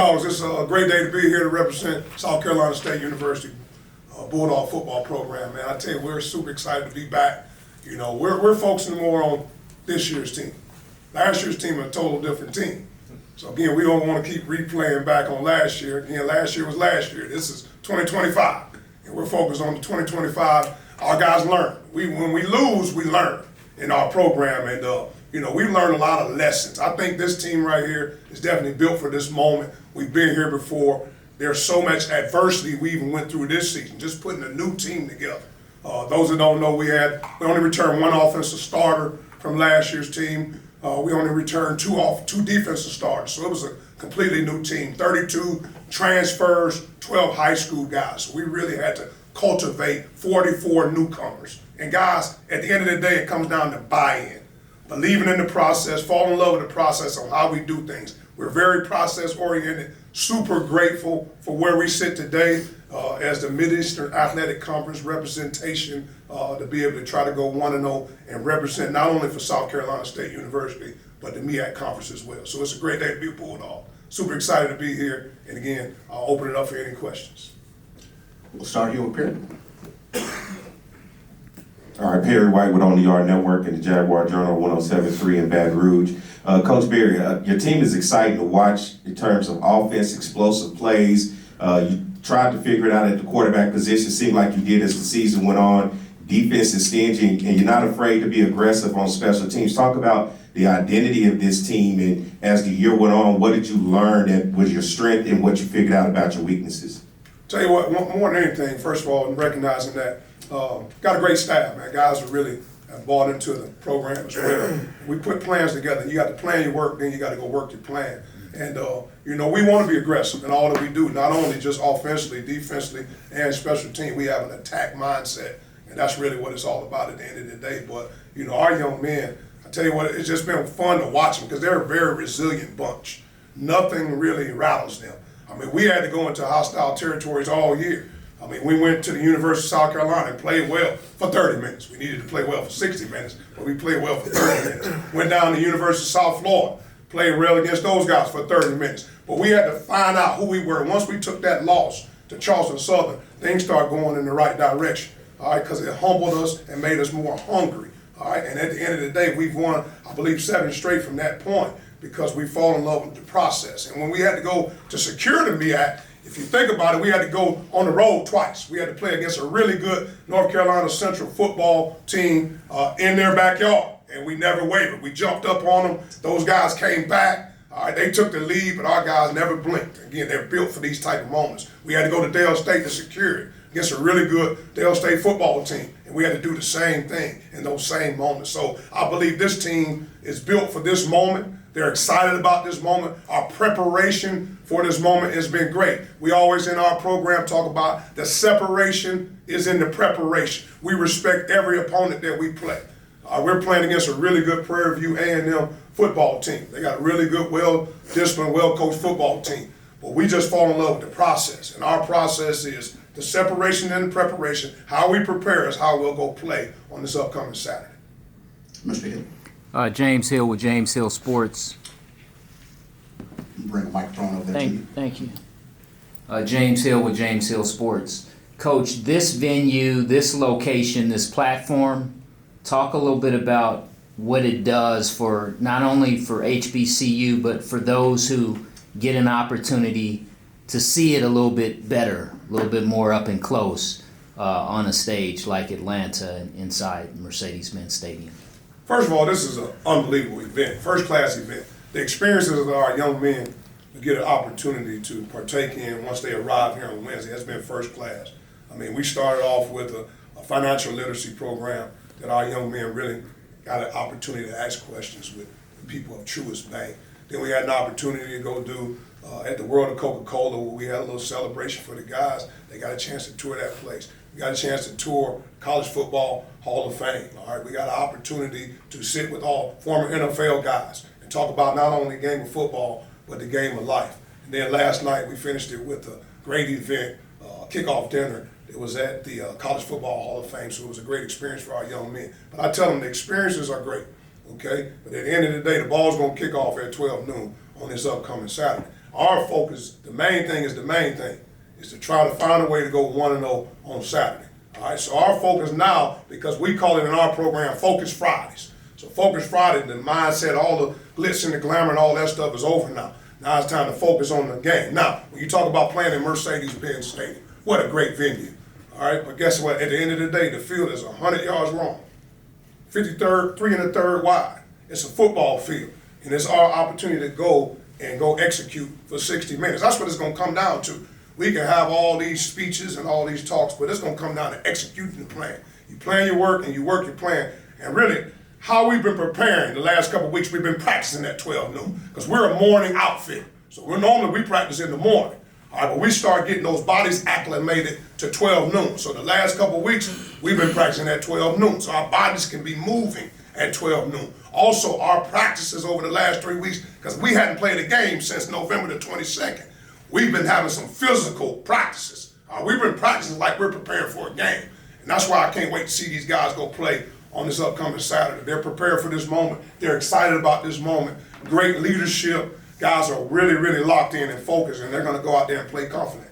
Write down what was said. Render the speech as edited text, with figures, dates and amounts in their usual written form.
Dogs, it's a great day to be here to represent South Carolina State University Bulldog football program, man. I tell you, we're super excited to be back. You know, we're focusing more on this year's team. Last year's team is a total different team. So again, we don't want to keep replaying back on last year. Again, last year was last year. This is 2025, and we're focused on the 2025. Our guys learn. When we lose, we learn in our program, and you know, we've learned a lot of lessons. I think this team right here is definitely built for this moment. We've been here before. There's so much adversity we even went through this season, just putting a new team together. Those that don't know, we only returned one offensive starter from last year's team. We only returned two defensive starters, so it was a completely new team. 32 transfers, 12 high school guys. So we really had to cultivate 44 newcomers. And guys, at the end of the day, it comes down to buy-in. Believing in the process, fall in love with the process of how we do things. We're very process-oriented, super grateful for where we sit today as the Mid-Eastern Athletic Conference representation to be able to try to go 1-0 and represent not only for South Carolina State University, but the MEAC Conference as well. So it's a great day to be a Bulldog. Super excited to be here. And again, I'll open it up for any questions. We'll start here with Perry. All right, Perry White with On the Yard Network and the Jaguar Journal 107.3 in Baton Rouge. Coach Berry, your team is exciting to watch in terms of offense, explosive plays. You tried to figure it out at the quarterback position. Seemed like you did as the season went on. Defense is stingy, and you're not afraid to be aggressive on special teams. Talk about the identity of this team, and as the year went on, what did you learn that was your strength and what you figured out about your weaknesses? Tell you what, more than anything, first of all, in recognizing that got a great staff, man. Guys are really bought into the program as well. We put plans together. You got to plan your work, then you got to go work your plan. And you know, we want to be aggressive in all that we do, not only just offensively, defensively, and special team. We have an attack mindset, and that's really what it's all about at the end of the day. But you know, our young men, I tell you what, it's just been fun to watch them because they're a very resilient bunch. Nothing really rattles them. I mean, we had to go into hostile territories all year. I mean, we went to the University of South Carolina and played well for 30 minutes. We needed to play well for 60 minutes, but we played well for 30 minutes. Went down to the University of South Florida, played well against those guys for 30 minutes. But we had to find out who we were. Once we took that loss to Charleston Southern, things started going in the right direction, all right, because it humbled us and made us more hungry, all right? And at the end of the day, we've won, I believe, 7 straight from that point because we fall in love with the process. And when we had to go to secure the MEAC, if you think about it, we had to go on the road twice. We had to play against a really good North Carolina Central football team in their backyard, and we never wavered. We jumped up on them. Those guys came back. All right, they took the lead, but our guys never blinked. Again, they're built for these type of moments. We had to go to Dale State to secure it against a really good Dale State football team, and we had to do the same thing in those same moments. So I believe this team is built for this moment. They're excited about this moment. Our preparation for this moment has been great. We always in our program talk about the separation is in the preparation. We respect every opponent that we play. We're playing against a really good Prairie View A&M football team. They got a really good, well-disciplined, well-coached football team. But we just fall in love with the process. And our process is the separation and the preparation. How we prepare is how we'll go play on this upcoming Saturday. Mr. Hill. James Hill with James Hill Sports. Bring the microphone over there to you. Thank you. James Hill with James Hill Sports. Coach, this venue, this location, this platform, talk a little bit about what it does for not only for HBCU, but for those who get an opportunity to see it a little bit better, a little bit more up and close on a stage like Atlanta inside Mercedes-Benz Stadium. First of all, this is an unbelievable event, first-class event. The experiences of our young men to get an opportunity to partake in once they arrive here on Wednesday has been first class. I mean, we started off with a financial literacy program that our young men really got an opportunity to ask questions with the people of Truist Bank. Then we had an opportunity to go do at the World of Coca-Cola, where we had a little celebration for the guys. They got a chance to tour that place. We got a chance to tour College Football Hall of Fame. All right, we got an opportunity to sit with all former NFL guys and talk about not only the game of football, but the game of life. And then last night we finished it with a great event, kickoff dinner. It was at the College Football Hall of Fame, so it was a great experience for our young men. But I tell them the experiences are great, okay? But at the end of the day, the ball's gonna kick off at 12 noon on this upcoming Saturday. Our focus, the main thing, is to try to find a way to go 1-0 on Saturday. All right, so our focus now, because we call it in our program Focus Fridays. So Focus Friday, the mindset, all the glitz and the glamour and all that stuff is over now. Now it's time to focus on the game. Now, when you talk about playing in Mercedes-Benz Stadium, what a great venue. All right, but guess what? At the end of the day, the field is 100 yards long, 53rd, 3 1/3 wide. It's a football field, and it's our opportunity to go execute for 60 minutes. That's what it's going to come down to. We can have all these speeches and all these talks, but it's going to come down to executing the plan. You plan your work and you work your plan. And really, how we've been preparing the last couple of weeks, we've been practicing at 12 noon because we're a morning outfit. So we practice in the morning. All right, but we start getting those bodies acclimated to 12 noon. So the last couple of weeks, we've been practicing at 12 noon. So our bodies can be moving at 12 noon. Also, our practices over the last 3 weeks, because we hadn't played a game since November the 22nd, we've been having some physical practices. We've been practicing like we're preparing for a game. And that's why I can't wait to see these guys go play on this upcoming Saturday. They're prepared for this moment. They're excited about this moment. Great leadership. Guys are really, really locked in and focused, and they're going to go out there and play confident.